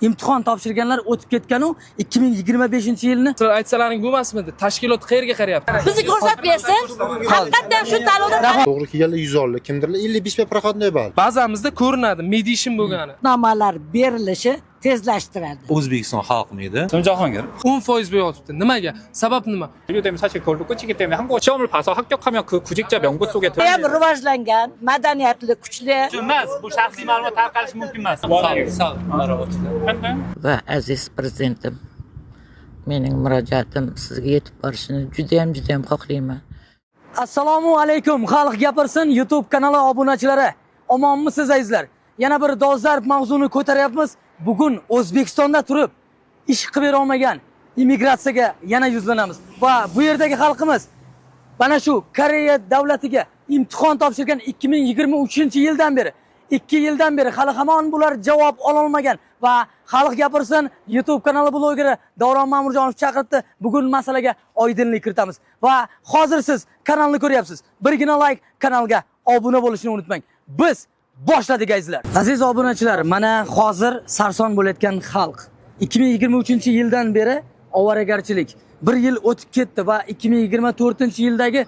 imtihon topshirganlar o'tib ketgan-u 2025-yilni aytsalaring bo'lmasmidi? Tashkilot qayerga qarayapti? Bizni ko'rsatib bersin. Haqiqatan shu tanlovda To'g'ri kelganlar 110lik, kimdirlar 55 proxodnoy bal. Ba'zamizda ko'rinadi medishim bo'lgani. nomalar berilishi tezlashtiradi. O'zbekiston xalqimidi. 정정환경 10% bo'lyapti. Nimaga? Sabab nima? 분류되면 사실 그걸로 끝이기 때문에 한국 시험을 봐서 합격하면 그 구직자 명부 속에 Ham rivojlangan, madaniyatli, kuchli emas. Bu shaxsiy ma'lumot tarqalishi mumkin emas. Va aziz prezidentim, mening murojaatim sizga yetib borishini juda ham xohlayman. Assalomu alaykum, xalq gapirsin YouTube kanali obunachilari. Omonmisiz azizlar? Yana bir dolzarb mavzuni ko'taryapmiz. Bugun O'zbekistonda turib ish qilib bera olmagan immigratsiyaga yana yuzlanamiz. Va bu yerdagi xalqimiz mana shu Koreya davlatiga imtihon topshirgan 2023-yildan beri 2 yildan beri hali hamon bular javob ola olmagan va xalq gapirsin YouTube kanali blogeri Davron Ma'murjonov chaqiribdi. Bugun masalaga oydinlik kiritamiz va hozir siz kanalni ko'ryapsiz. Birgina like, kanalga obuna bo'lishni unutmang. Biz boshladik azizlar. Aziz obunachilar, mana hozir sarson bo'layotgan xalq 2023-yildan beri ovoragarchilik 1 yil o'tib ketdi va 2024-yildagi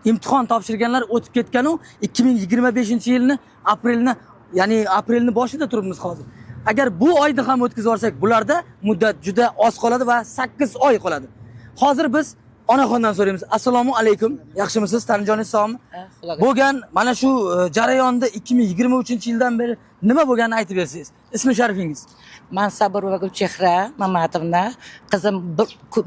imtihon topshirganlar o'tib ketgan-u 2025-yilni ya'ni aprelni boshida turibmiz hozir. Agar bu oyni ham o'tkazib olsak, bularda muddat juda oz qoladi va 8 oy qoladi. Hozir biz onaxondan so'raymiz. Assalomu alaykum. Yaxshimisiz? Tanijoningiz sog'mi? Bo'lgan mana shu jarayonda 2023-yildan beri nima bo'lganini aytib bersangiz. Ismi sharifingiz? Men Saburova Gulchehra Mamatovna, qizim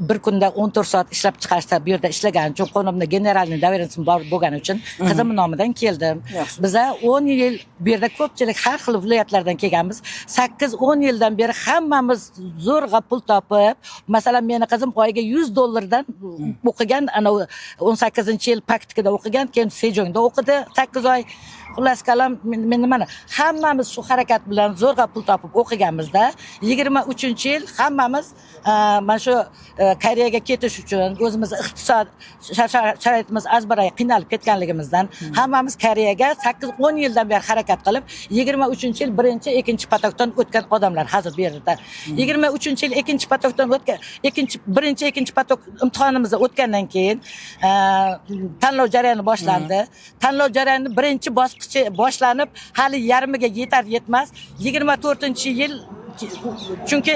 bir kunda 14 soat ishlab chiqarishda bu yerda ishlagan uchun qonimda generalniy doверенностьim bor bo'lgani uchun qizim nomidan keldim. Biza 10 yil bu yerda ko'pchilik har xil viloyatlardan kelganmiz. 8-10 yildan beri hammamiz zo'rg'a pul topib, masalan meni qizim oyiga $100 o'qigan, ana 18-yil praktikada o'qigan, keyin Sejongda o'qidi 8 oy. Xullas kalam men mana hammamiz shu harakat bilan zo'rg'a pul topib o'qiganmizda 23-yil hammamiz mana shu Koreyaga ketish uchun o'zimiz iqtisod sharoitimiz azbaray qiynalib ketganligimizdan hammamiz Koreyaga 8-10 yildan beri harakat qilib 23-yil birinchi potokdan o'tgan odamlar hozir bu yerda. 23-yil ikkinchi potokdan o'tgan, birinchi potok imtihonimizni o'tgandan keyin tanlov jarayoni boshlandi. Tanlov jarayoni birinchi bosqichi boshlanib, hali yarmiga yetar yetmas 24-yil chunki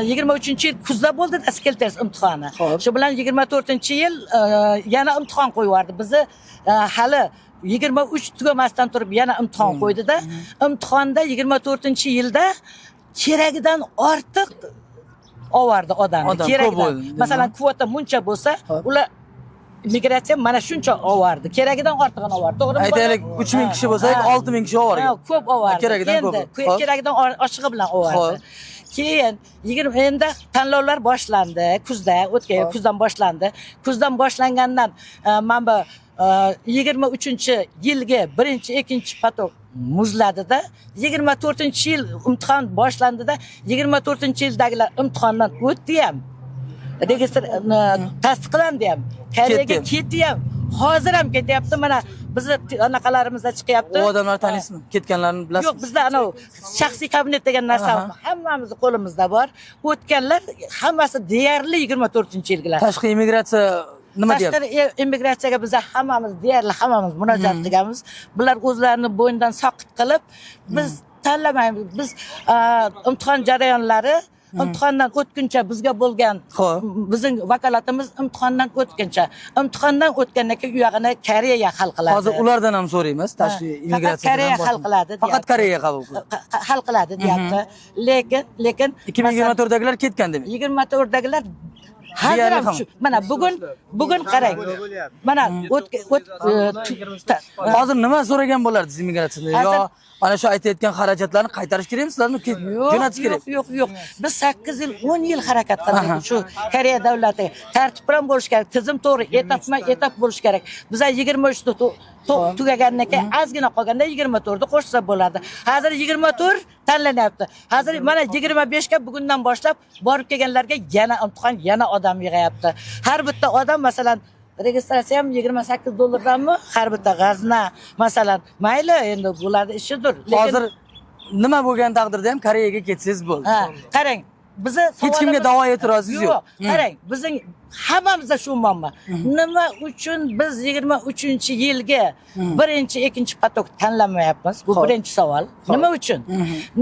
23-yil kuzda bo'ldi skill test imtihoni. Shu bilan 24-yil yana imtihon qo'yardi. Bizni hali 23 tugamasdan turib yana imtihon qo'ydi-da. Imtihonda 24-yilda keragidan ortiq ovardi odamni. Keragidan. Masalan, kvota muncha bo'lsa, ular migratsiya mana shuncha ovardi. Keragidan ortig'ini ovardi. To'g'rimi? Aytaylik 3000 kishi bo'lsak 6000 kishi ovardi. Ko'p ovardi. Keragidan ko'p. Keragidan oshig'i bilan ovardi. Keyin endi tanlovlar boshlandi. Kuzdan boshlandi. Kuzdan boshlangandan mana bu 23-yilga birinchi, ikkinchi potok muzladida 24-yil imtihon boshlandida 24-yildagilar imtihondan o'tdi ham. Registr tasdiqlandi ham. Koreyaga ketdi ham. Hozir ham ketyapti. Mana bizni anaqalarimizda chiqyapti. U odamlar taniysizmi? Ketganlarni bilasizmi? Yo'q, bizda ana shaxsiy kabinet degan narsa hammamizni qo'limizda bor. O'tganlar hammasi deyarli 24-yilgilar. Tashqi immigratsiya nima deyapti? Tashqi immigratsiyaga biz hammamiz murojaat qilganmiz. Bular o'zlarini bo'yindan soqit qilib, biz tanlamaymiz. Biz imtihon jarayonlari imtihondan o'tguncha bizga bo'lgan bizning vakolatimiz imtihondan o'tguncha. Imtihondan o'tgandan keyin u yog'ini Koreya hal qiladi. Hozir ulardan ham so'raymiz, tashqi immigratsiya. Koreya hal qiladi. Faqat Koreya qabul qiladi. Hal qiladi deyapti. Lekin 2024dagilar ketgan demak. 24dagilar mana bugun qarang. Mana hozir nima so'ragan bo'lardi immigratsiyada? Yo, ana shu aytayotgan xarajatlarni qaytarish kerakmi sizlarmi? Jo'natish kerak. Yo'q. Biz 8 yil, 10 yil harakat qildik shu Koreya davlati. Tartib bilan bo'lish kerak, tizim to'g'ri, etap bo'lish kerak. Biz 23 da tugagandan keyin ozgina qolganda 24 da qo'shsa bo'ladi. Hozir 24 tanlanyapti. Hozir mana 25 ga bugundan boshlab borib kelganlarga yana imtihon, yana odam yig'ayapti. Har bitta odam masalan registratsiya ham $28 danmi? Har bitta g'azna masalan mayli endi bularning ishidir. Hozir nima bo'lgan taqdirda ham Koreyaga ketsangiz bo'ldi. Ha, qarang. Biza Hech kimga da'vo e'tirozingiz yo'q. Qarang, bizning hammamizda shu muammo. Nima uchun biz 23-yilga birinchi, ikkinchi patok tanlamayapmiz? Bu birinchi savol. Nima uchun?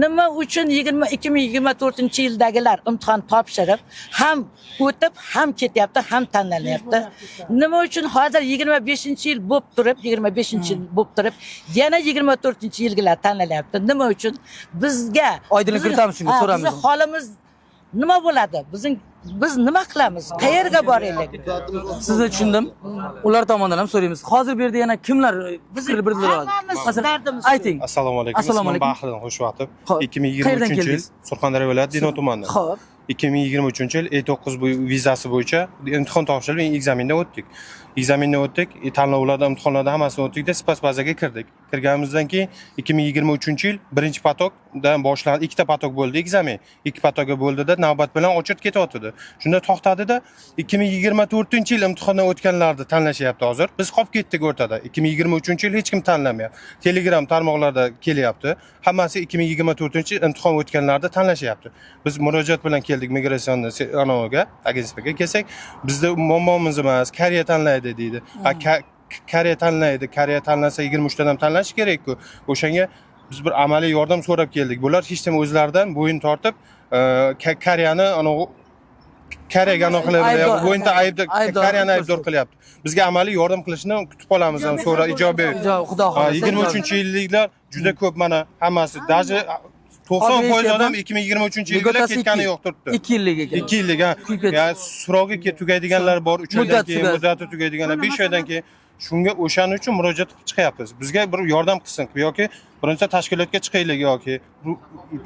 Nima uchun 2024-yildagilar imtihon topshirib, ham o'tib, ham ketyapti, ham tanlanyapti? Nima uchun hozir 25-yil bo'lib turib, 25-yil bo'lib turib, yana 24-yilgilar tanlanyapti? Nima uchun? Bizga Oydinlik kiritamiz shunga, so'ramiz. Bizning holimiz nima bo'ladi? Biz nima qilamiz? Qayerga boraylik? Sizni tushundim. Ular tomonidan ham so'raymiz. Hozir bu yerda yana kimlar fikr bildiradi? Hammamiz dardimiz. Ayting. Assalomu alaykum. Assalomu Ismim alaykum. Bahriddin Xushvaqtov. Qayerdan 2023 yil keldingiz? Surxondaryo viloyati Denov tumanidan. Xo'p. 2023 yil E9 vizasi bo'yicha imtihon topshirib, ekzamindan o'tdik. Ekzamindan o'tdik, tanlovlarda, imtihonlarda hammasini o'tdik-da, spas bazaga kirdik. Kirganimizdan keyin 2023 yil birinchi patokdan boshlandi. Ikkita patok bo'ldi ekzamin. Ikki patokga bo'ldida navbat bilan ochib ketyotdi. Shunda to'xtadida 2024-yil imtihondan o'tganlarni tanlashyapti hozir. Biz qolib ketdik o'rtada. 2023-yil hech kim tanlamayapti. Telegram tarmoqlarda kelyapti. Hammasi 2024-yil imtihon o'tganlarni tanlashyapti. Biz murojaat bilan keldik migratsiya anaviga, agentlikka kelsak, bizda muammomiz emas, Koreya tanlaydi deydi. Koreya tanlaydi, Koreya tanlasa 23 tadan tanlash kerak-ku. O'shanga biz bir amaliy yordam so'rab keldik. Bular hech kim o'zlaridan bo'yin tortib, Koreyani anavi Koreyaga qilyapti. Bo'yinda Koreyani aybdor qilyapti. Bizga amaliy yordam qilishni kutib qolamiz ham so'ra ijobiy. Xudo xolasa. 23-yilliklar juda ko'p mana hammasi, даже 90% odam 2023-yilga ketgani yo'q turibdi. 2 yillik ekan. 2 yillik, ya'ni so'roqga tugaydiganlar bor, 3 oydan keyin, muddati tugaydiganlar, 5 oydan keyin. Shunga o'shaning uchun murojaat qilib chiqyapmiz. Bizga bir yordam qilsin yoki birinchi tashkilotga chiqaylik yoki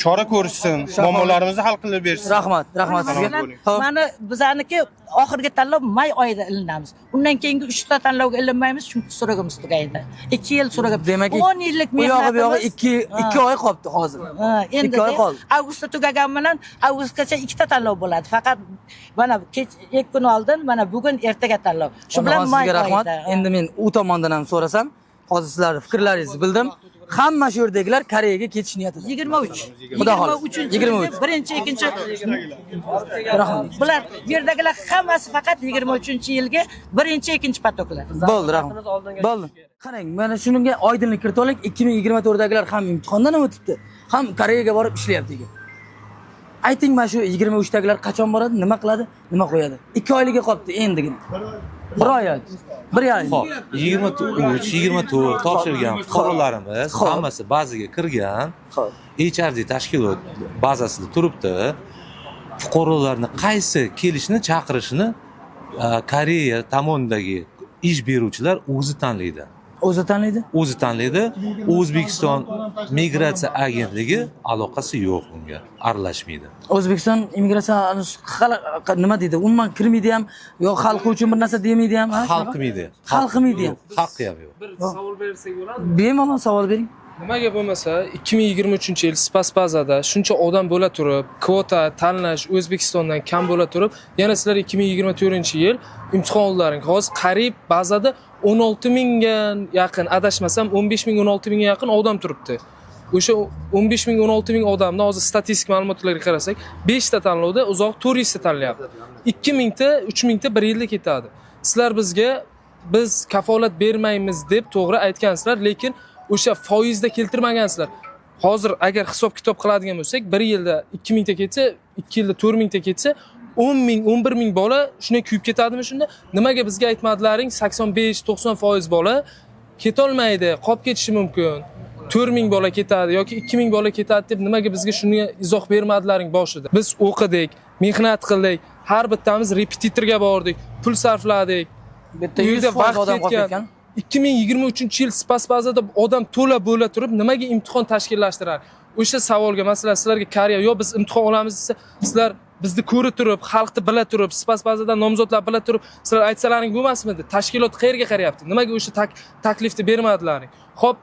chora ko'rishsin, muammolarimizni hal qilib bersin. Rahmat sizga. Mana bizaniki oxirgi tanlov may oyida ilinamiz. Undan keyingi 3 ta tanlovga ilinmaymiz, chunki so'ragimiz tugaydi. 2 yil so'ragim. Demak, 10 yillik mehnatimiz. Bu yog'i 2 oy qolibdi hozir. Endi 2 oy qoldi. avgustda tugagan bilan avgustgacha 2 ta tanlov bo'ladi. Faqat mana kech 2 kun oldin, mana bugun ertaga tanlov. Shu bilan may rahmat. Endi men u tomondan ham so'rasam, hozir sizlarning fikrlaringizni bildim. Hamma shu yerdagilar Koreyaga ketish niyatida. 23. Xudo xohlasa. 23. Birinchi, ikkinchi. Rahmat. Bular bu yerdagilar hammasi faqat 23-yilga birinchi, ikkinchi patoklar. Bo'ldi, rahmat. Bo'ldi. Qarang, mana shunga oydinlik kiritib olaylik. 2024dagilar ham imtihondan o'tibdi, ham Koreyaga borib ishlayapti ekan. Ayting, mana shu 23dagilar qachon boradi, nima qiladi, nima qo'yadi? 2 oyligiga qolibdi endigina. 1 oy. 1 oy. Xo'p, 23-24 topshirgan fuqarolarimiz hammasi bazaga kirgan. HRD tashkilot bazasida turibdi. Fuqarolarni qaysi kelishni chaqirishini Koreya tomonidagi ish beruvchilar o'zi tanlaydi. O'zi tanlaydi? O'zi tanlaydi. O'zbekiston migratsiya agentligi aloqasi yo'q bunga, aralashmaydi. O'zbekiston immigratsiya nima deydi? Umuman kirmaydi ham, yo'q xalqi uchun bir narsa demaydi ham, Hal qilmaydi. Hal qilmaydi ham. Haqqi ham yo'q. Bir savol bersak bo'ladi? Bemalol savol bering. Nimaga bo'lmasa 2023-yil spas bazada shuncha odam bo'la turib, kvota tanlash O'zbekistondan kam bo'la turib, yana sizlar 2024-yil imtihon oldlaring. Hozir qariyb bazada 16 mingga yaqin, adashmasam 15 ming 16 mingga yaqin odam turibdi. O'sha 15 ming 16 ming odamni hozir statistik ma'lumotlarga qarasak, 5 ta tanlovda uzoq turist tanlayapti. 2 mingta, 3 mingta bir yilda ketadi. Sizlar bizga biz kafolat bermaymiz deb to'g'ri aytgansizlar, lekin o'sha foizda keltirmagansizlar. Hozir agar hisob kitob qiladigan bo'lsak, 1 yilda 2 mingta ketsa, 2 yilda 4 mingta ketsa, 10 ming, 11 ming bola shunday kuyib ketadimi shunda? Nimaga bizga aytmadilaring 85-90% bola ketolmaydi, qolib ketishi mumkin. 4 ming bola ketadi yoki 2 ming bola ketadi deb nimaga bizga shuni izoh bermadilaring boshida? Biz o'qidik, mehnat qildik, har bittamiz repetitorga bordik, pul sarfladik. Bitta 100% odam qolib ketgan. 2023-yil spas bazada odam to'la bo'la turib nimaga imtihon tashkillashtirar? O'sha savolga masalan sizlarga Koreya yo biz imtihon olamiz desa, sizlar bizni ko'rib turib, xalqni bila turib, spas bazadan nomzodlar bila turib, sizlar aytsalaring bo'lmasmidi? Tashkilot qayerga qarayapti? Nimaga o'sha taklifni bermadilaring? Xo'p,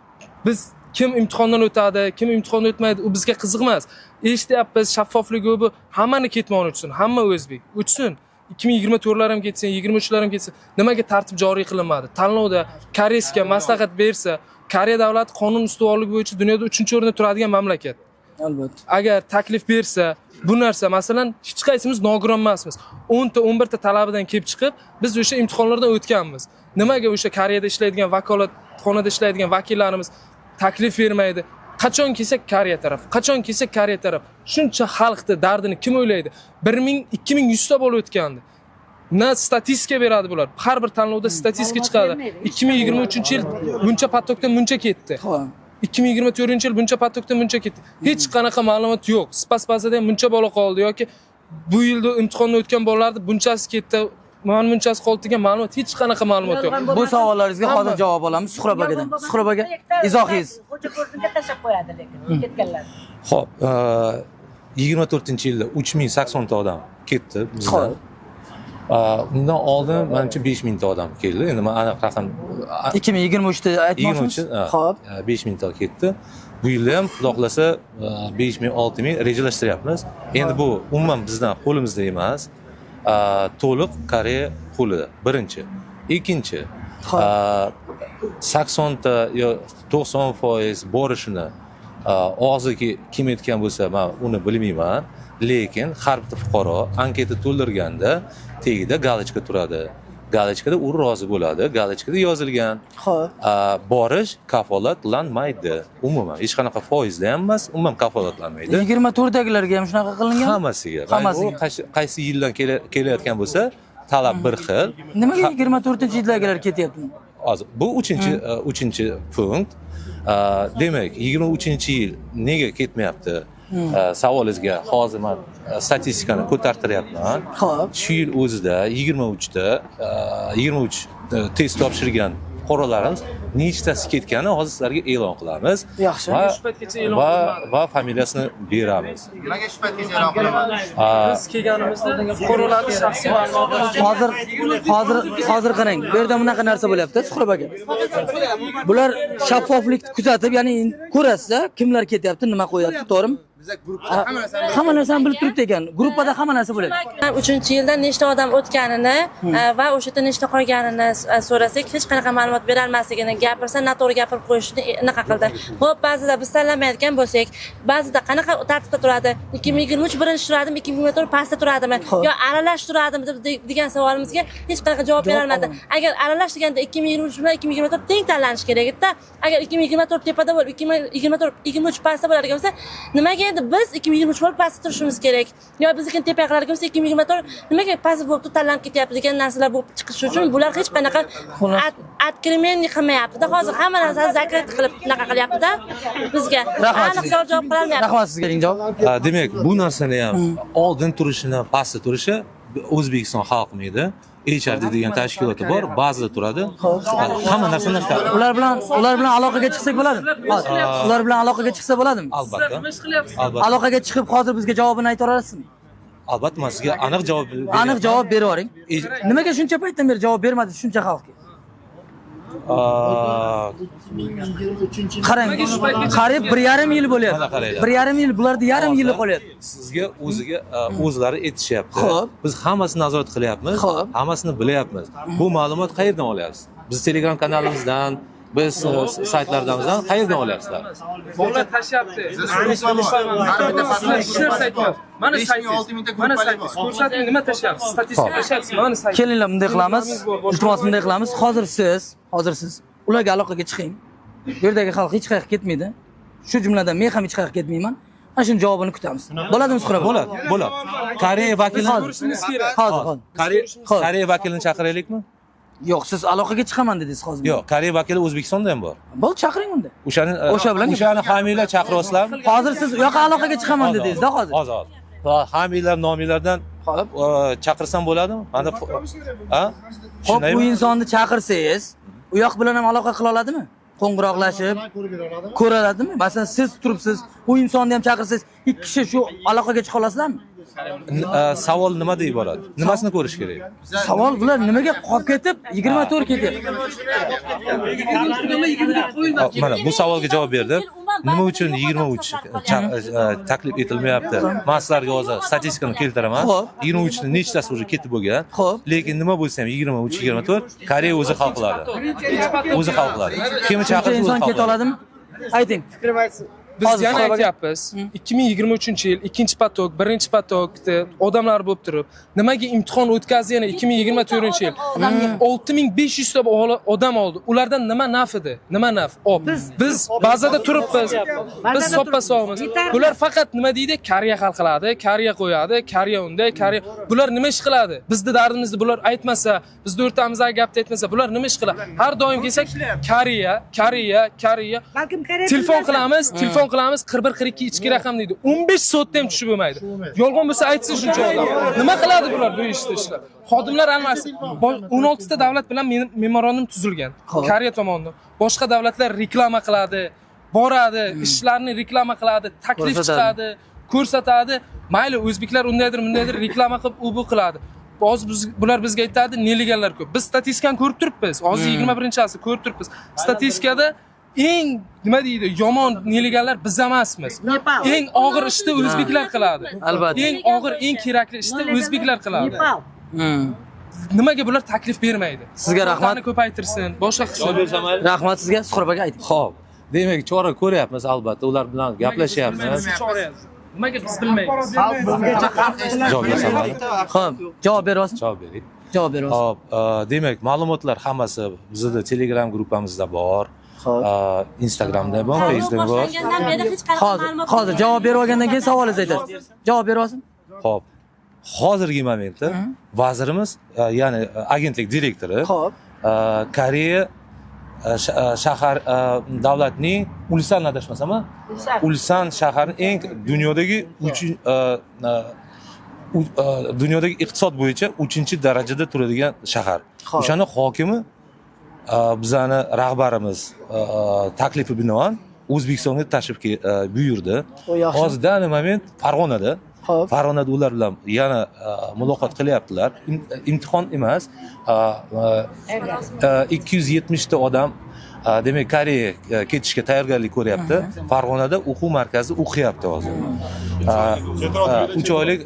biz kim imtihondan o'tadi, kim imtihondan o'tmaydi, u bizga qiziq emas. Eshityapmiz, shaffoflik bu hammani ketmoni uchun, hamma o'zbek uchun. 2024'lar ham ketsin, 23'lar ham ketsin. Nimaga tartib joriy qilinmadi? Tanlovda Koreysga maslahat bersa, Koreya davlati qonun ustuvorligi bo'yicha dunyoda 3-o'rinda turadigan mamlakat. Albatta. Agar taklif bersa, bu narsa masalan hech qaysimiz nogiron emasmiz. 10 ta 11 ta talabidan kelib chiqib, biz o'sha imtihonlardan o'tganmiz. Nimaga o'sha Koreyada ishlaydigan vakolatxonada ishlaydigan vakillarimiz taklif bermaydi? Qachon kelsak Koreya taraf, qachon kelsak Koreya taraf. Shuncha xalqning dardini kim o'ylaydi? 2100 ta bo'lib o'tgandi. Na statistika beradi bular. Har bir tanlovda statistika chiqadi. 2023-yil buncha potokdan buncha ketdi. 2024-yil buncha potokdan buncha ketdi. Hech qanaqa ma'lumot yo'q. Spas bazada ham buncha bola qoldi yoki bu yilda imtihonni o'tgan bolalarni bunchasi ketdi, mana bunchasi qoldi degan ma'lumot, hech qanaqa ma'lumot yo'q. Bu savollaringizga hozir javob olamiz. Suhrob akadan. Suhrob aka, izohingiz. Xo'ja ko'rsinga tashlab qo'yadi lekin ketganlar. Xo'p, 24-yilda 3080 ta odam ketdi bizdan. Undan oldin menimcha 5000 ta odam keldi. Endi men aniq raqam 2023 da aytmoqchimiz. 23 Xo'p. 5000 ta ketdi. Bu yilda ham xudo xolasa 5000 6000 rejalashtiryapmiz. Endi bu umuman bizdan qo'limizda emas. To'liq Koreya qo'lida. Birinchi. Ikkinchi, 80 ta yo 90% borishini og'ziga kim aytgan bo'lsa, men uni bilmayman. Lekin har bitta fuqaro anketa to'ldirganda tagida galochka turadi. Galochkada u rozi bo'ladi. Galochkada yozilgan. Xo'p. Borish kafolatlanmaydi. Umuman hech qanaqa foizda ham emas, umuman kafolatlanmaydi. 24 dagilarga ham shunaqa qilingan. Hammasiga. Hammasiga. Qaysi yildan kelayotgan bo'lsa, talab bir xil. Nimaga 24-yildagilar ketyapti? Hozir bu 3-chi punkt. Demak, 23-yil nega ketmayapti? Savolingizga hozir men statistikani ko'tartiryapman. Xo'p. Shu yil o'zida 23 test topshirgan fuqarolarimiz nechtasi ketgani hozir sizlarga e'lon qilamiz. Yaxshi. Va familiyasini beramiz. Nimaga shu paytgacha e'lon qilamiz? Biz kelganimizda fuqarolarning shaxsiy ma'lumotlari Hozir qarang. Bu yerda bunaqa narsa bo'lyapti, Suhrob aka. Bular shaffoflik kuzatib, ya'ni ko'rasiz, kimlar ketyapti, nima qo'yapti, to'g'rimi? Biza guruhda Hamma narsani bilib turibdi ekan. Gruppada hamma narsa bo'ladi. 3-yilda nechta odam o'tganini va o'sha yerda nechta qolganini so'rasak, hech qanaqa ma'lumot bera olmasligini gapirsa, noto'g'ri gapirib qo'yishni anaqa qildi. Xo'p, ba'zida biz tanlamayotgan bo'lsak, ba'zida qanaqa tartibda turadi? 2023 birinchi turadimi, 2024 pastda turadimi yo aralash turadimi degan savolimizga hech qanaqa javob bera olmadi. Agar aralash deganda 2023 bilan 2024 teng tanlanish kerak edi-da. Agar 2024 tepada bo'lib, 2023 pastda bo'ladigan bo'lsa, nimaga endi biz 2023 bo'lib pastda turishimiz kerak? Yo biznikini tepaga qiladigan bo'lsa 2024 nimaga past bo'lib tanlanib ketyapti degan narsalar bo'lib chiqishi uchun bular hech qanaqa откровение qilmayapti-da. Hozir hamma narsani zakrit qilib naqa qilyapti-da bizga. Aniq javob qila olmayapti. Rahmat sizga javob. Demak, bu narsani ham oldin turishini, pastda turishi O'zbekiston xalqimidi. HRD degan tashkiloti bor, ba'zida turadi. Hamma narsani Ular bilan aloqaga chiqsak bo'ladimi? Ular bilan aloqaga chiqsa bo'ladimi? albatta. Aloqaga chiqib hozir bizga javobini ayta olasizmi? Albatta, men sizga aniq javob Aniq javob berib yuboring. Nimaga shuncha paytdan beri javob bermadingiz shuncha xalqqa? Qarang, qariyb 1,5 yil bo'lyapti. 1,5 yil, bularda yarim yili qolyapti. Sizga o'zlari aytishyapti. Xo'p. Biz hammasini nazorat qilyapmiz, Xo'p. hammasini bilyapmiz. Bu ma'lumot qayerdan olyapsiz? Biz Telegram kanalimizdan, biz saytlarimizdan qayerdan olyapsizlar? bolalar tashyapti. Mana sayt. Ko'rsating nima tashyapsiz? Statistika tashyapsiz. Mana sayt. Kelinglar, bunday qilamiz. Iltimos bunday qilamiz. Hozir siz ularga aloqaga chiqing. Bu yerdagi xalq hech qayerga ketmaydi. Shu jumladan men ham hech qayerga ketmayman. Ana shuni javobini kutamiz. Bo'ladimi, Suhrob? Bo'ladi. Koreya vakilini Hozir. Koreya vakilini chaqiraylikmi? Yo'q, siz aloqaga chiqaman dedingiz hozir. Yo'q, Koreya vakili O'zbekistonda ham bor. Bo'l, chaqiring unda. O'shani homiylar chaqiryapsizlarmi? Hozir siz u yoqqa aloqaga chiqaman dedingiz-da hozir. Hozir. Homiylar, nomiylardan chaqirsam bo'ladimi? Mana Xo'p, bu insonni chaqirsangiz, u yoq bilan ham aloqa qila oladimi? Qo'ng'iroqlashib ko'radimi? Masalan, siz turibsiz, u insonni ham chaqirsangiz, ikki kishi shu aloqaga chiqa olasizlarmi? Savol nimada iborat? Nimasini ko'rish kerak? Savol bular nimaga qolib ketib 24 ketyapti? Mana bu savolga javob berdim. nima uchun 23 taklif etilmayapti? Men sizlarga hozir statistikani keltiraman. Xo'p. 23 ni nechtasi уже ketib bo'lgan. Xo'p. Lekin nima bo'lsa ham 23, 24 Koreya o'zi hal qiladi. O'zi hal qiladi. Kimni Shuncha chaqirsa o'zi inson hal keta qiladi. oladimi? Ayting. Biz Hozir yana hisobiga- aytyapmiz 2023-yil ikkinchi patok, birinchi patokda odamlar bo'lib turib, nimaga imtihon o'tkazdi yana 2024-yil? 6500 ta odam oldi. Ulardan nima naf edi? Nima naf? Biz bazada turibmiz. Biz soppa sog'miz. Bular faqat nima deydi? Koreya hal qiladi, Koreya qo'yadi, Koreya unday, Koreya. Bular nima ish qiladi? Bizda dardimizni bular aytmasa, bizda o'rtamizda gapni aytmasa, bular nima ish qiladi? Har doim kelsak, Koreya. Telefon qilamiz, 41-42 ichki raqam deydi. 15 soatda ham tushib bo'lmaydi. Yolg'on bo'lsa aytsin shuncha odam. Nima qiladi bular bu ishda ishlar? Xodimlar almasi 16 ta davlat bilan memorandum tuzilgan. Koreya tomonidan. Boshqa davlatlar reklama qiladi, boradi, ishlarni reklama qiladi, taklif chiqadi, ko'rsatadi. Mayli o'zbeklar undaydir reklama qilib u bu qiladi. Hozir bular bizga aytadi, nelegallar ko'p. Biz statistikani ko'rib turibmiz. Hozir 21-asr ko'rib turibmiz. Statistikada eng nima deydi, yomon nelegallar biz emasmiz. Eng og'ir ishni o'zbeklar qiladi. Albatta. Eng og'ir, eng kerakli ishni o'zbeklar qiladi. Nimaga bular taklif bermaydi? Sizga rahmat. Qani ko'paytirsin, boshqa qilsin. Rahmat sizga, Suhrob aka ayting. Xo'p. Demak, chora ko'ryapmiz albatta. Ular bilan gaplashyapmiz. Nimaga biz bilmaymiz? Javob beraman. Xo'p, javob berasiz. Javob bering. Javob berasiz. Hop, demak, ma'lumotlar hammasi bizning Telegram gruppamizda bor. Instagramda bor, Facebookda bor. Boshlangandan beri hech qanaqa ma'lumot Hozir javob berib olgandan keyin savolingizni aytasiz. Javob berasiz. Hop. Hozirgi momentda vazirimiz, ya'ni agentlik direktori, Xo'p. Koreya shahar davlatning Ulsan adashmasam, Ulsan shaharining eng dunyodagi iqtisod bo'yicha 3-darajada turadigan shahar. O'shani hokimi bizani rahbarimiz taklifi binoan O'zbekistonga tashrif buyurdi. Hozir dani moment Farg'onada. Farg'onada ular bilan yana muloqot qilyaptilar. Imtihon emas. 270 ta odam demak Koreyaga ketishga tayyorgarlik ko'ryapti. Farg'onada o'quv markazida o'qiyapti hozir. 3 oylik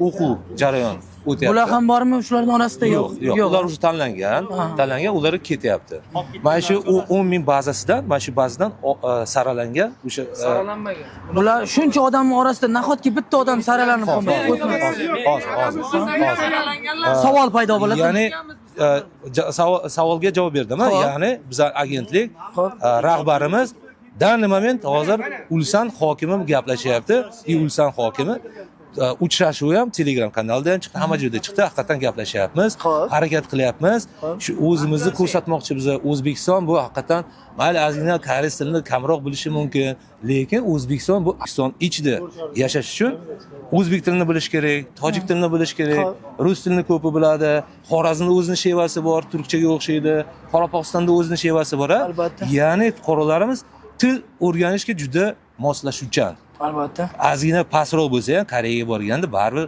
o'quv jarayon o'tyapti. Bular ham bormi shularning orasida? Yo'q. Ular уже tanlangan, ular ketyapti. Mana shu 10 ming bazasidan, mana shu bazadan saralangan o'sha Saralanmagan. Bular shuncha odamning orasida nahotki bitta odam saralanib qolmasa, hozir. savol paydo bo'ladi. Ya'ni savolga javob berdim. Ya'ni bizning agentlik rahbarimiz dan moment hozir Ulsan hokimi gaplashyapti. Ulsan hokimi uchrashuv ham Telegram kanalida ham chiqdi, hamma joyda chiqdi. Haqiqatan gaplashyapmiz, harakat qilyapmiz. Shu o'zimizni ko'rsatmoqchi biz. O'zbekiston bu haqiqatan mayli ozgina koreys tilini kamroq bilishi mumkin, lekin O'zbekiston bu O'zbekiston ichida yashash uchun o'zbek tilini bilish kerak, tojik tilini bilish kerak, rus tilini ko'pi biladi. Xorazmda o'zining shevasi bor, turkchaga o'xshaydi. Qoraqalpog'istonda o'zining shevasi bor. Albatta. Ya'ni fuqarolarimiz til o'rganishga juda moslashuvchan. Albatta. Ozgina pastroq bo'lsa ham Koreyaga borganda baribir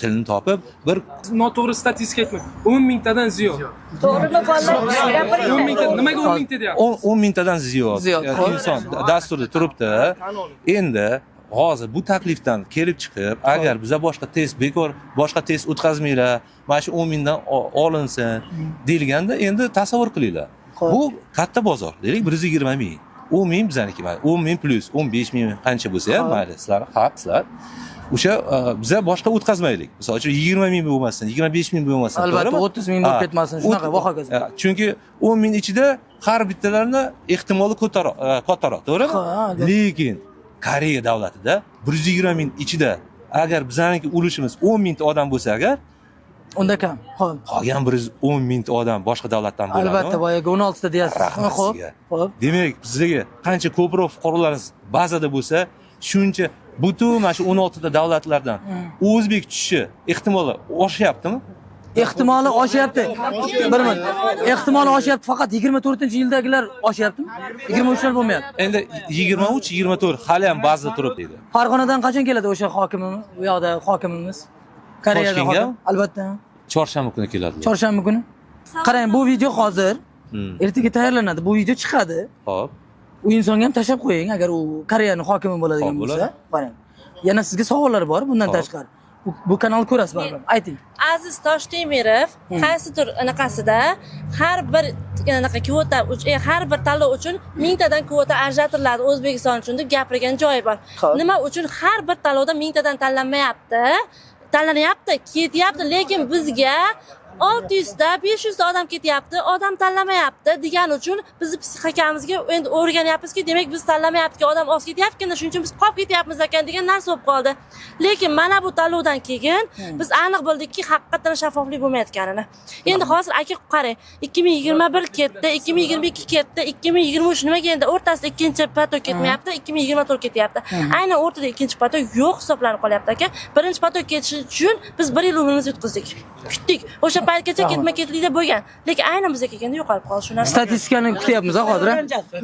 tilni topib bir Noto'g'ri statistika aytmang. 10 mingtadan ziyod. To'g'rimi bolalar? 10 mingta. Nimaga 10 mingta deyapsiz? 10 mingtadan ziyod Ziyod. inson dasturda turibdi. Endi hozir bu taklifdan kelib chiqib, agar biza boshqa test bekor, boshqa test o'tkazmanglar, mana shu 10 mingdan olinsin deyilganda, endi tasavvur qilinglar. Bu katta bozor, deylik 120 ming. 10 ming bizaniki, 10 ming plus 15 ming qancha bo'lsa ham mayli, sizlar haqsizlar. O'sha biza boshqa o'tkazmaylik. Misol uchun 20 ming bo'lmasin, 25 ming bo'lmasin. Albatta 30 ming bo'lib ketmasin, shunaqa va hokazo. Chunki 10 ming ichida har bittalarini ehtimoli kattaroq, to'g'rimi? Lekin Koreya davlatida 120 ming ichida agar bizaniki ulushimiz 10 mingta odam bo'lsa agar, unda kam. Xo'p. qolgan 110 mingta odam boshqa davlatdan bo'ladi. Albatta, boyaga 16 ta deyasiz. Xo'p. Xo'p. Demak, bizga qancha ko'proq fuqarolarimiz bazada bo'lsa, shuncha butun mana shu 16 ta davlatlardan o'zbek tushishi ehtimoli oshyaptimi? Ehtimoli oshyapti. Bir minut. Ehtimoli oshyapti, faqat 24-yildagilar oshyaptimi? 23lar bo'lmayapti. Endi 23, 24 hali ham ba'zida turib deydi. Farg'onadan qachon keladi o'sha hokimimiz, bu yoqda hokimimiz? Koreyada Toshkentga? hokim. Albatta. Chorshanba kuni keladilar. Chorshanba kuni. Qarang, bu video hozir ertaga tayyorlanadi. Bu video chiqadi. Xo'p. u insonga ham tashlab qo'ying agar u Koreyani hokimi bo'ladigan Hop, bo'lsa. Qarang. Yana sizga savollar bor bundan tashqari. Bu kanalni ko'rasiz baribir. Ayting. Aziz Toshtemirov qaysidir anaqasida har bir anaqa kvota har bir tanlov uchun 1000 tadan kvota ajratiladi O'zbekiston uchun deb gapirgan joyi bor. Xo'p. Nima uchun har bir tanlovda 1000 tadan tanlanmayapti? Tanlanyapti, ketyapti, lekin bizga 600 ta, 500 ta odam ketyapti, odam tanlamayapti degani uchun bizni psixikамizga endi o'rganyapmizki, demak biz tanlamayaptiki, odam oz ketyapti, shuning uchun biz qolib ketyapmiz ekan degan narsa bo'lib qoldi. Lekin mana bu tanlovdan keyin biz aniq bildikki, haqiqatan shaffoflik bo'lmayotganini. Endi hozir aka qarang, 2021 ketdi, 2022 ketdi, 2023 nimaga endi o'rtasida ikkinchi patok ketmayapti, 2024 ketyapti. Aynan o'rtada ikkinchi patok yo'q hisoblanib qolyapti aka. Birinchi patok ketishi uchun biz 1 yil umrimizni yutqizdik. Kutdik. O'sha paytgacha ketma-ketlikda bo'lgan. Lekin aynan bizga kelganda yo'qolib qoldi shu narsa. Statistikani kutyapmiz hozir.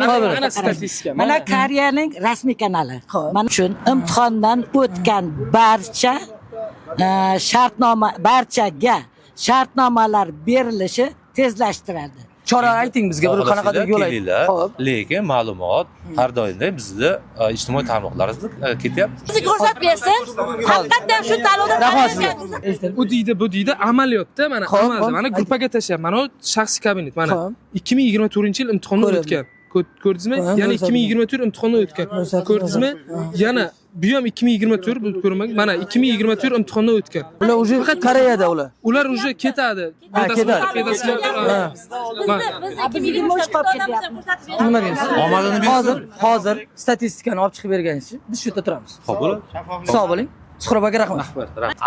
Mana statistika. Mana Koreyaning rasmiy kanali. Mana uchun imtihondan o'tgan barcha barchaga shartnomalar berilishi tezlashtiradi. Chora ayting bizga bir qanaqadir yo'l ayting. Xo'p. Lekin ma'lumot har doimday bizda ijtimoiy tarmoqlarimizda ketyapti. Bizga ko'rsatib bersin. Haqiqatan shu tanlovdan Rahmat sizga. U deydi, bu deydi, amaliyotda mana amalda mana gruppaga tashlab, mana shaxsiy kabinet mana 2024-yil imtihonni o'tgan. Ko'rdingizmi? Yana 2024 imtihonni o'tgan. Ko'rdingizmi? Yana bu ham 2024 bu ko'rmang. Mana 2024 imtihonni o'tgan. Ular уже faqat Koreyada ular. Ular уже ketadi. ketadi. biz 2023 qolib ketyapmiz. Nima deysiz? Omadini bersin. Hozir statistikani olib chiqib berganingiz uchun biz shu yerda turamiz. Xo'p, bo'ladi. Sog' bo'ling. Suhrob aka rahmat.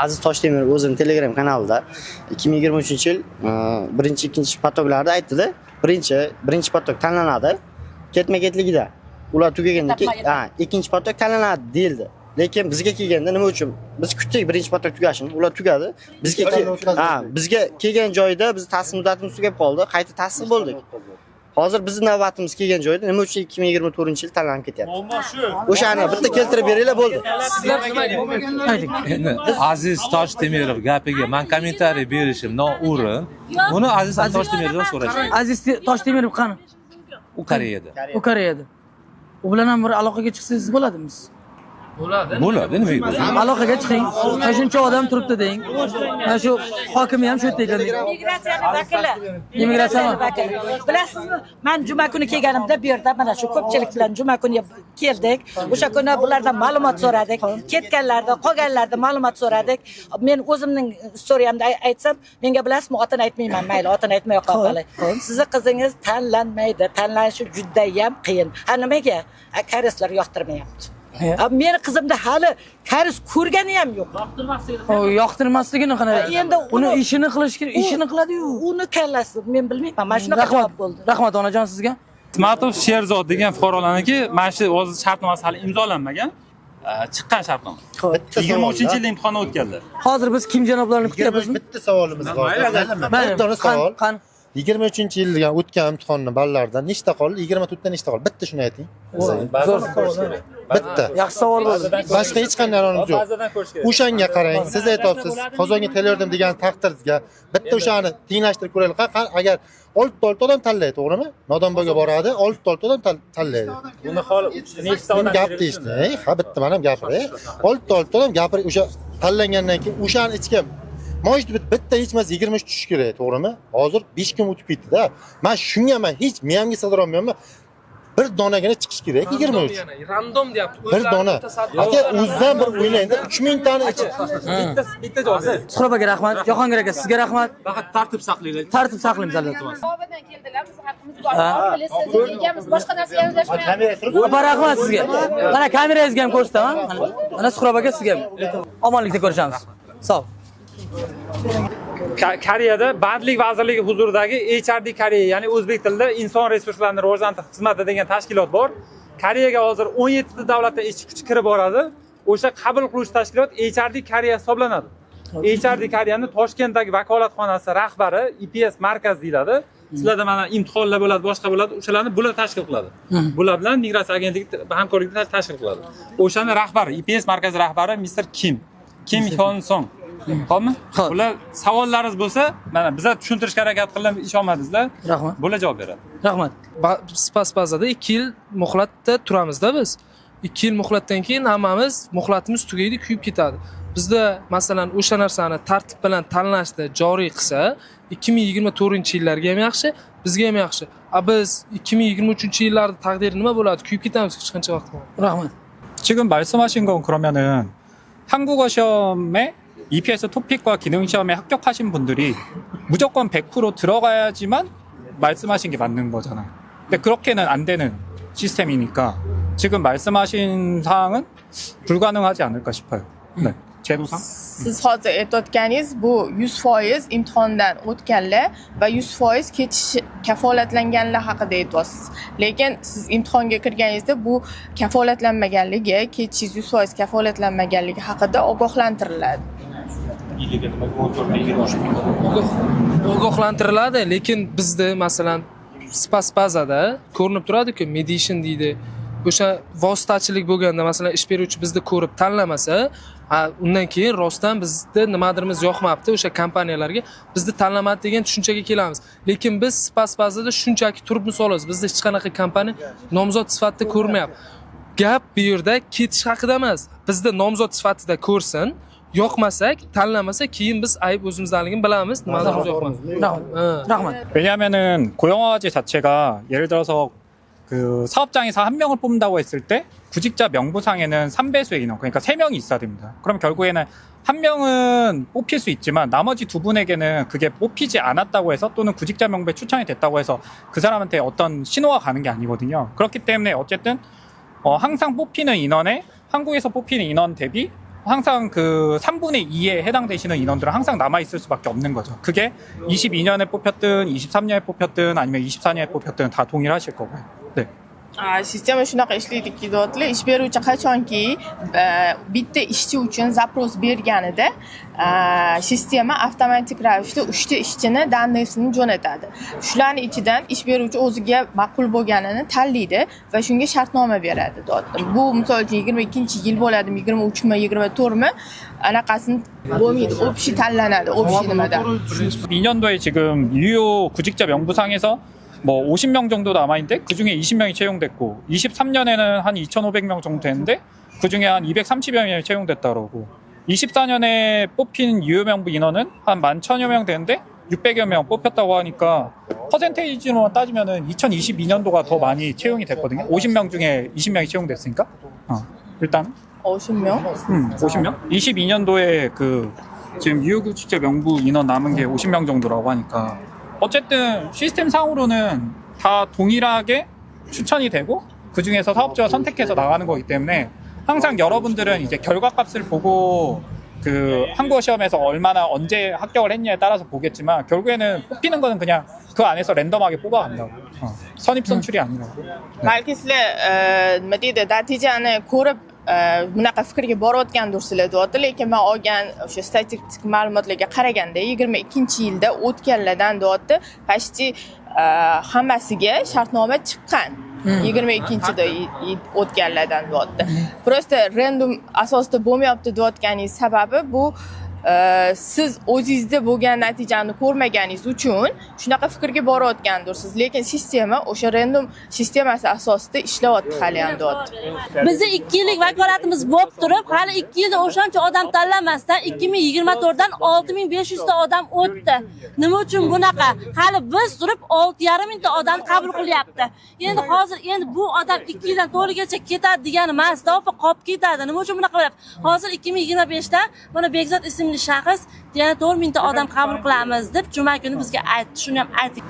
Aziz Toshtemir o'zim Telegram kanalida 2023-yil birinchi, ikkinchi patoklarda aytdi-da, birinchi patok tanlanadi. Ketma-ketligida ular tugagandan keyin ikkinchi patok tanlanadi deyildi. Lekin bizga kelganda nima uchun biz kutdik birinchi patok tugashini, ular tugadi. Bizga kelgan joyda biz ta'sis muddatimiz tugab qoldi, qayta ta'sis bo'ldik. Hozir bizning navbatimiz kelgan joyda nima uchun 2024-yil tanlanib ketyapti? O'shani bitta keltirib beringlar bo'ldi. Endi Aziz Toshtemirov gapiga men kommentariy berishim noo'rin. Buni Aziz Toshtemirovdan so'rashing. Aziz Toshtemirov qani? U Koreyada. U Koreyada. U bilan ham bir aloqaga chiqsangiz bo'ladimi? Bo'ladi. Bo'ladi, nima bo'ladi? Aloqaga chiqing. Shuncha odam turibdi deng. Mana shu hokimi ham shu yerda ekan. Migratsiyaning vakili. Immigratsiya vakili. Bilasizmi, men juma kuni kelganimda bu yerda mana shu ko'pchilik bilan juma kuni keldik. O'sha kuni bulardan ma'lumot so'radik. Ketganlarda, qolganlarda ma'lumot so'radik. Men o'zimning storiyamda aytsam, menga bilasizmi, otini aytmayman, mayli, otini aytmay qolay. Sizni qizingiz tanlanmaydi. Tanlanishi juda ham qiyin. Ha nimaga? Koreyslar yoqtirmayapti. Meni qizimda hali karis ko'rgani ham yo'q. Yoqtirmasligini qanaqa? Endi uni ishini qilish kerak, ishini qiladi-yu. Uni kallasi men bilmayman. Mana shunaqa javob bo'ldi. Rahmat onajon sizga. Ismatov Sherzod degan fuqarolarniki mana shu hozir shartnomasi hali imzolanmagan, chiqqan shartnoma. 23-yilda imtihonni o'tkazdilar. Hozir biz kim janoblarni kutyapmiz? Bitta savolimiz bor. Bitta savol. 23-yil degan o'tgan imtihonni ballardan nechta qoldi? 24 ta nechta qoldi? Bitta shuni ayting. Zo'r. Bitta. Yaxshi savol bo'ldi. Boshqa hech qanday aronimiz yo'q. O'shanga qarang, siz aytyapsiz, Qozonga tayyordim degan taqdirga bitta o'shani tenglashtirib ko'raylik. Agar 6 odam tanlaydi, to'g'rimi? Nodonboga boradi, 6 odam tanlaydi. Buni hol nechta odam gapni eshiting. Ha, bitta men ham gapiray. 6 odam gapirib o'sha tanlangandan keyin o'shani ichga Mo'sh bitta hechmas 23 tushish kerak, to'g'rimi? Hozir 5 kun o'tib ketdi-da. Men shunga hech miyamga sig'dira olmayman. Bir donagina chiqish kerak 23. Random deyapti. Bir dona. Aka, o'zidan bir o'ylaydi, 3000 tani ichi. bitta joyda. Suhrob aka rahmat, Jahongir aka sizga rahmat. Faqat tartib saqlaylik. Tartib saqlaymiz albatta. Obadan keldilar, biz haqimiz bor. Bilasiz, egamiz boshqa narsaga aralashmayapmiz. Apa rahmat sizga. Mana kamerangizga ham ko'rsataman. Mana Suhrob aka sizga. Omonlikda ko'rishamiz. Sog'. Koreyada Bandlik vazirligi huzuridagi HRD Koreya, ya'ni o'zbek tilida inson resurslarini rivojlantirish xizmati degan tashkilot bor. Koreyaga hozir 17 ta davlatdan ishchi kuchi kirib boradi. O'sha qabul qiluvchi tashkilot HRD Koreya hisoblanadi. HRD Koreyani Toshkentdagi vakolatxonasi rahbari IPS markaz deyiladi. Sizlarda mana imtihonlar bo'ladi, boshqa bo'ladi, o'shalarni bular tashkil qiladi. Bular bilan migratsiya agentligi hamkorlikda tashkil qiladi. O'shani rahbari, IPS markazi rahbari Mr. Kim Hyun Song. Xo'pmi? Xo'p. Ular savollaringiz bo'lsa, mana bizlar tushuntirishga harakat qildim, ishonmadingizlar. Rahmat. Bular javob beradi. Rahmat. Spas bazada 2 yil muhlatda turamizda biz. 2 yil muhlatdan keyin hammamiz muhlatimiz tugaydi, kuyib ketadi. Bizda masalan o'sha narsani tartib bilan tanlashni joriy qilsa, 2024-yillarga ham yaxshi, bizga ham yaxshi. Biz 2023-yillarda taqdiri nima bo'ladi? Kuyib ketamiz hech qancha vaqt. Rahmat. 지금 말씀하신 건 그러면은 한국어 시험에 EPS 토픽과 기능 시험에 합격하신 분들이 무조건 100% 들어가야지만 말씀하신 게 맞는 거잖아요. 근데 그렇게는 안 되는 시스템이니까 지금 말씀하신 사항은 불가능하지 않을까 싶어요. 네. 제도상. Siz hozir aytayotganingiz bu 100% imtihondan o'tganlar va 100% ketish kafolatlanganlar haqida aytyapsiz. Lekin siz imtihonga kirganingizda bu kafolatlanmaganligi, ketishingiz 100% kafolatlanmaganligi haqida ogohlantiriladi. Ogohlantiriladi, lekin bizda masalan spas bazada ko'rinib turadi-ku, mediation deydi. O'sha vositachilik bo'lganda masalan ish beruvchi bizni ko'rib tanlamasa, undan keyin rostdan bizda nimadirimiz yoqmabdi o'sha kompaniyalarga bizni tanlamadi degan tushunchaga kelamiz. Lekin biz spas bazada shunchaki turib misolimiz, bizda hech qanaqa kompaniya nomzod sifatida ko'rmayapti. Gap bu yerda ketish haqida emas. Bizda nomzod sifatida ko'rsin, yoqmasak, tanlamasa keyin biz ayb o'zimizdanligini bilamiz, nimadir yoqmadi. Rahmat. 왜냐하면은 고용화제 자체가 예를 들어서 그 사업장에서 한 명을 뽑는다고 했을 때 구직자 명부상에는 3배수의 인원, 그러니까 3명이 있어야 됩니다. 그럼 결국에는 한 명은 뽑힐 수 있지만 나머지 두 분에게는 그게 뽑히지 않았다고 해서 또는 구직자 명부에 추천이 됐다고 해서 그 사람한테 어떤 신호가 가는 게 아니거든요. 그렇기 때문에 어쨌든 항상 뽑히는 인원에 한국에서 뽑히는 인원 대비 항상 그 3분의 2에 해당되시는 인원들은 항상 남아있을 수밖에 없는 거죠. 그게 22년에 뽑혔든 23년에 뽑혔든 아니면 24년에 뽑혔든 다 동일하실 거고요. 네. Sistema shunaqa ishlaydiki, deyaptilar. Ish beruvchi qachonki bitta ishchi uchun zaпрос berganida sistema avtomatik ravishda 3 ta ishchini dannesini jo'natadi. Shularning ichidan ish beruvchi o'ziga ma'qul bo'lganini tanlaydi va shunga shartnoma beradi, deyapti. Bu misol uchun 22-yil bo'ladimi, 23mi, 24mi, anaqasini bo'lmaydi. Общий tanlanadi, общий nimada. 2년도에 지금 유효 구직자 명부상에서 뭐 50명 정도 남아있는데 그 중에 20명이 채용됐고 23년에는 한 2,500명 정도 됐는데 그 중에 한 230여 명이 채용됐다 그러고 24년에 뽑힌 유효명부 인원은 한 11,000여 명 되는데 600여 명 뽑혔다고 하니까 퍼센테이지로만 따지면은 2022년도가 더 많이 채용이 됐거든요. 50명 중에 20명이 채용됐으니까 일단 50명? 50명? 22년도에 그 지금 유효구직자 명부 인원 남은 게 50명 정도라고 하니까 어쨌든 시스템 상으로는 다 동일하게 추천이 되고 그 중에서 사업자가 선택해서 나가는 거기 때문에 항상 여러분들은 이제 결과값을 보고 그 한국어 시험에서 얼마나 언제 합격을 했냐에 따라서 보겠지만 결국에는 뽑히는 거는 그냥 그 안에서 랜덤하게 뽑아간다고. 선입 선출이 아니라. Balki sizlar nima deydi, natijani ko'rib bunaqa fikrga borayotgandirsizlar, deyapti. Lekin men olgan o'sha statistik ma'lumotlarga qaraganda 22-yilda o'tganlardan deyapti, почти hammasiga shartnoma chiqqan. 22-yilda o'tganlardan deyapti. Просто random asosida bo'lmayapti deyotganingiz sababi bu siz o'zingizda bo'lgan natijani ko'rmaganingiz uchun shunaqa fikrga borayotgandirsiz. Lekin sistema o'sha random sistemasi asosida ishlayapti hali ham deyapti. Bizni 2 yillik vakolatimiz bo'lib turib, hali 2 yilda o'shancha odam tanlamasdan 2024 dan 6500 ta odam o'tdi. Nima uchun bunaqa? Hali biz turib 6,5 mingta odam qabul qilyapti. Endi hozir bu odam 2 yildan to'ligacha ketadi degani emas, to'g'ri qolib ketadi. Nima uchun bunaqa qilyapti? Hozir 2025 da mana Bekzod ismli shaxs yana 4 mingta odam qabul qilamiz deb juma kuni bizga aytdi. Shuni ham aytdik.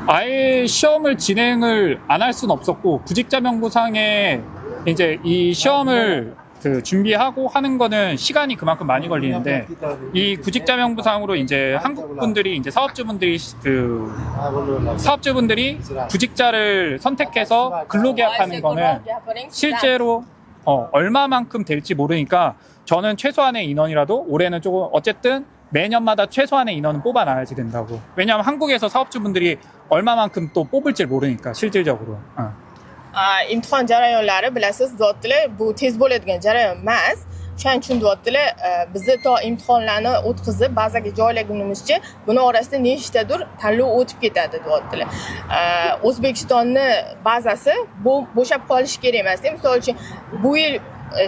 아예 시험을 진행을 안 할 수는 없었고 구직자 명부상에 이제 이 시험을 그 준비하고 하는 거는 시간이 그만큼 많이 걸리는데 이 구직자 명부상으로 이제 한국 분들이 이제 사업주분들이 구직자를 선택해서 근로계약하는 거는 실제로 얼마만큼 될지 모르니까 저는 최소한의 인원이라도 올해는 조금 어쨌든 매년마다 최소한의 인원은 뽑아놔야지 된다고. 왜냐하면 한국에서 사업주분들이 얼마만큼 또 뽑을지 모르니까 실질적으로. imtihon jarayonlari bilasiz, deyaptilar, bu tez bo'ladigan jarayon emas. o'shaning uchun deyaptilar bizni to imtihonlarni o'tkazib bazaga joylagunimizcha buni orasida nechtadir tanlov o'tib ketadi deyaptilar. O'zbekistonni bazasi bu bo'shab qolishi kerak emas. Misol uchun bu yil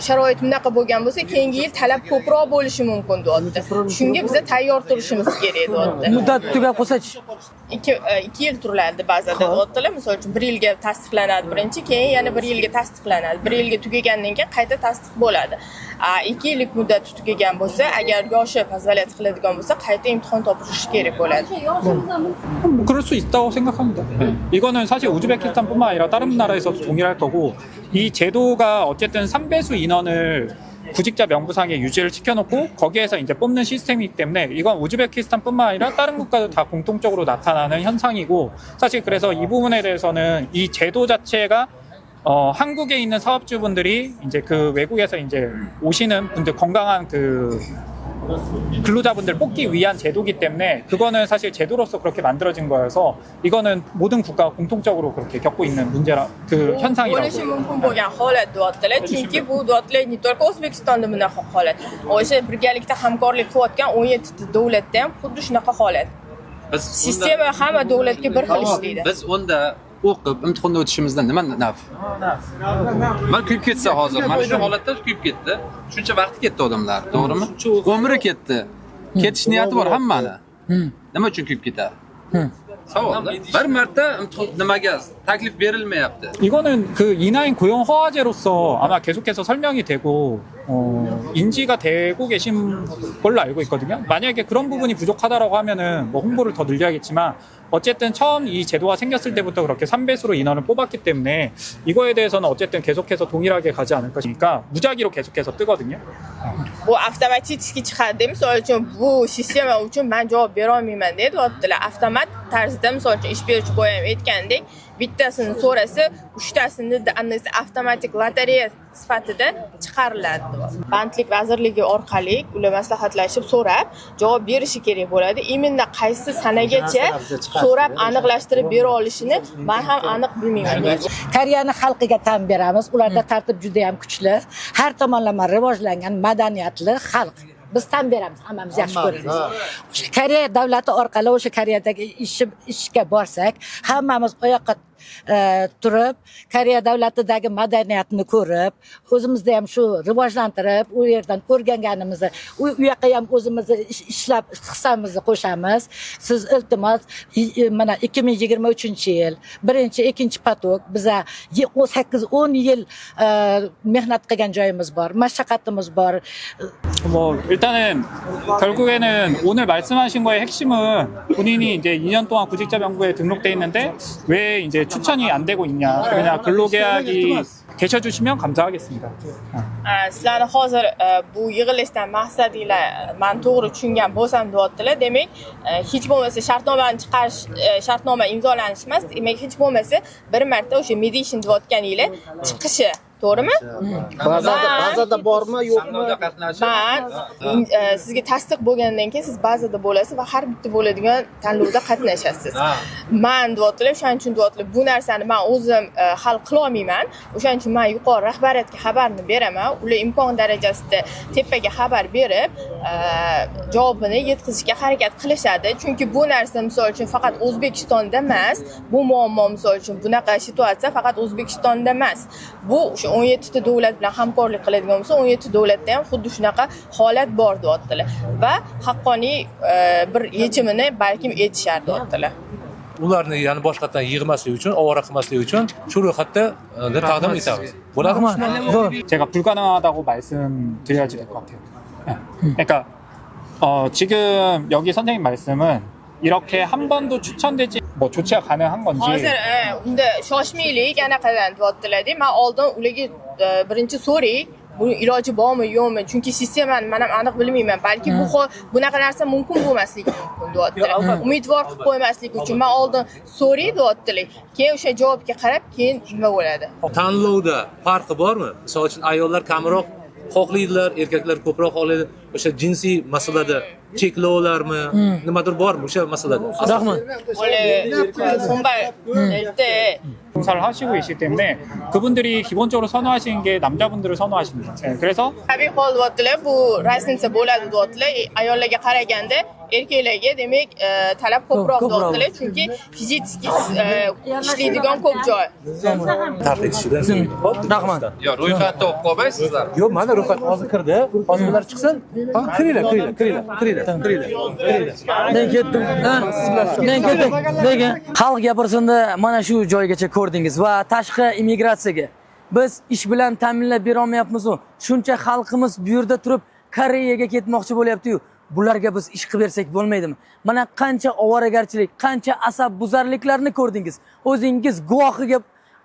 sharoit bunaqa bo'lgan bo'lsa, keyingi yil talab ko'proq bo'lishi mumkin deyapti. Shunga biz tayyor turishimiz kerak deyapti. Muddat tugab qolsa-chi? 2 yil turiladi ba'zida deyaptilar. Misol uchun 1 yilga tasdiqlanadi birinchi, keyin yana 1 yilga tasdiqlanadi. 1 yilga tugagandan keyin qayta tasdiq bo'ladi. 2 yillik muddat tugagan bo'lsa, agar yoshi fazolat qiladigan bo'lsa, qayta imtihon topshirish kerak bo'ladi. 그럴 수 있다고 생각합니다. 이거는 사실 우즈베키스탄뿐만 아니라 다른 나라에서도 동일할 거고 이 제도가 어쨌든 3배수 인원을 구직자 명부상에 유지를 시켜놓고 거기에서 이제 뽑는 시스템이기 때문에 이건 우즈베키스탄뿐만 아니라 다른 국가도 다 공통적으로 나타나는 현상이고 사실 그래서 이 부분에 대해서는 이 제도 자체가 한국에 있는 사업주분들이 이제 그 외국에서 이제 오시는 분들 건강한 그 근로자분들 뽑기 위한 제도기 때문에 그거는 사실 제도로서 그렇게 만들어진 거여서 이거는 모든 국가가 공통적으로 그렇게 겪고 있는 문제라 그 현상이라고. bo'lishi mumkin bo'lgan holat deyaptilar. Chunki bu deyaptilar не только O'zbekistonda bunaqa holat. O'sha birgalikda hamkorlik qilayotgan 17 ta davlatda ham xuddi shunaqa holat. Sistema hamma davlatga bir xil ishlaydi. Biz unda o'qib imtihonni o'tishimizdan nima naf? Mana kuyib ketsa hozir, mana shu holatda kuyib ketdi. Shuncha vaqt ketdi odamlar, to'g'rimi? Umri ketdi. Ketish niyati bor hammani. Nima uchun kuyib ketadi? Savol. Bir marta nimaga taklif berilmayapti. 이거는 그 인하인 고용 허가제로서 아마 계속해서 설명이 되고 인지가 되고 계신 걸로 알고 있거든요. 만약에 그런 부분이 부족하다라고 하면은 뭐 홍보를 더 늘려야겠지만 어쨌든 처음 이 제도가 생겼을 때부터 그렇게 3배수로 인원을 뽑았기 때문에 이거에 대해서는 어쨌든 계속해서 동일하게 가지 않을 것이니까 무작위로 계속해서 뜨거든요. Bu avtomatik chiqadi. Misol uchun bu sistema uchun men javob bera olmayman dedi deyaptilar. Avtomat tarzda misol uchun ish beruvchi boya ham aytgandek, bittasini so'rasa, 3tasini avtomatik lotereya sifatida chiqariladi. Bandlik vazirligi orqali ular maslahatlashib so'rab javob berishi kerak bo'ladi. Imенно qaysi sanagacha so'rab aniqlashtirib bera olishini men ham aniq bilmayman. Koreyani xalqiga tan beramiz. Ularda tartib juda ham kuchli. Har tomonlama rivojlangan, madaniyatli xalq. Biz tan beramiz, hammamiz yaxshi ko'ramiz. Koreya davlati orqali o'sha Koreyadagi ishga borsak, hammamiz oyoqqa turib, Koreya davlatidagi madaniyatni ko'rib, o'zimizda ham shu rivojlantirib, u yerdan o'rganganimizni, u yoqqa ham o'zimizni ishlab hissamizni qo'shamiz. Siz iltimos mana 2023-yil, birinchi, ikkinchi patok biza 8-10 yil mehnat qilgan joyimiz bor, mashaqqatimiz bor. 뭐 일단은 결국에는 오늘 말씀하신 거의 핵심은 본인이 이제 2년 동안 구직자 명부에 등록돼 있는데 왜 이제 추천이 안 되고 있냐. 그냥 근로계약이 계셔주시면 감사하겠습니다. Sizlarni hozir bu yig'ilishdan maqsadinglar men to'g'ri tushungan bo'lsam deyaptilar. Demak, hech bo'lmasa shartnomani chiqarish, shartnoma imzolanishi emas, demak hech bo'lmasa bir marta o'sha mediation deyotganinglar chiqishi to'g'rimi? Bazada bormi, yo'qmi? Men sizga tasdiq bo'lgandan keyin siz bazada bo'lasiz va har bitta bo'ladigan tanlovda qatnashasiz. Men deyaptilar, shuning uchun deyaptilar, bu narsani men o'zim hal qila olmayman. O'shaning uchun men yuqori rahbariyatga xabarni beraman. Ular imkon darajasida tepaga xabar berib, javobini yetkazishga harakat qilishadi. Chunki bu narsa misol uchun faqat O'zbekistonda emas, bu muammo misol uchun bunaqa situatsiya faqat O'zbekistonda emas. Bu o'sha 17 ta davlat bilan hamkorlik qiladigan bo'lsa, 17 davlatda ham xuddi shunaqa holat bor deyaptilar va haqqoniy bir yechimini balkim aytishar deyaptilar. Ularni yana boshqatdan yig'maslik uchun, ovora qilmaslik uchun shu ro'yxatda taqdim etamiz. Bo'ladimi? 제가 불가능하다고 말씀드려야지 될 것 같아요. 네. 그러니까 지금 여기 선생님 말씀은 이렇게 한 번도 추천되지 뭐 조치가 가능한 건지 Hozir unda shoshmaylik, anaqadan deyaptilar-da. Men oldin ularga birinchi so'ray, bu iloji bormi, yo'qmi? Chunki sistemani men ham aniq bilmayman. Balki bu bunaqa narsa mumkin bo'lmasligi mumkin deyaptilar. Umidvor qilib qo'ymaslik uchun men oldin so'ray deyaptilar. Keyin o'sha javobga qarab, keyin nima bo'ladi? Tanlovda farqi bormi? Misol uchun ayollar kamroq xohlaydilar, erkaklar ko'proq xohlaydi. O'sha jinsiy masalada cheklovlarmi, nimadir bormi o'sha masalada? Rahmat. Sonbay aytdi, 봉사를 하시고 계시기 때문에 그분들이 기본적으로 선호하시는 게 남자분들을 선호하십니다. 그래서 tabiiy hol deyaptilar bu raznica bo'ladi deyaptilar ayollarga qaraganda erkaklarga demak talab ko'proq deyaptilar chunki fizически ishlaydigan ko'p joy Rahmat. Yo, ro'yxatda o'qib qolmaysizlar. Yo'q, mana ro'yxat hozir kirdi. Hozir ular chiqsin. Kiringlar. Men ketdim. Men ketdim. Lekin xalq gapirsindi, mana shu joygacha ko'rdingiz va tashqi immigratsiyaga biz ish bilan ta'minlab bera olmayapmiz-ku. Shuncha xalqimiz bu yerda turib Koreyaga ketmoqchi bo'lyapti-yu. Bularga biz ish qilib bersak bo'lmaydimi? Mana qancha ovoragarchilik, qancha asab buzarliklarni ko'rdingiz. O'zingiz guvohiga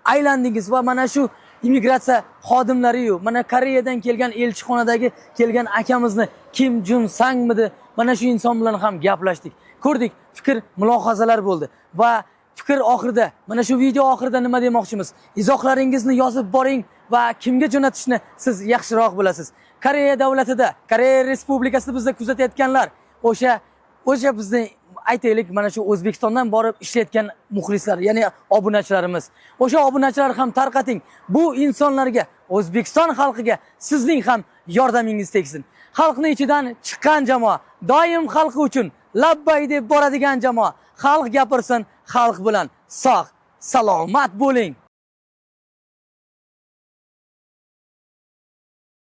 aylandingiz va mana shu immigratsiya xodimlari-yu, mana Koreyadan kelgan elchixonadagi kelgan akamizni Kim Jun Sangmidi, mana shu inson bilan ham gaplashdik. Ko'rdik, fikr, mulohazalar bo'ldi va fikr oxirida, mana shu video oxirida nima demoqchimiz? Izohlaringizni yozib boring va kimga jo'natishni siz yaxshiroq bilasiz. Koreya davlatida, Koreya Respublikasida bizni kuzatayotganlar, o'sha bizni aytaylik, mana shu O'zbekistondan borib ishlayotgan muxlislar, ya'ni obunachilarimiz. O'sha obunachilar ham tarqating. Bu insonlarga, O'zbekiston xalqiga sizning ham yordamingiz tegsin. Xalqning ichidan chiqqan jamoa, doim xalqi uchun labbay deb boradigan jamoa. Xalq gapirsin, xalq bilan sog', salomat bo'ling.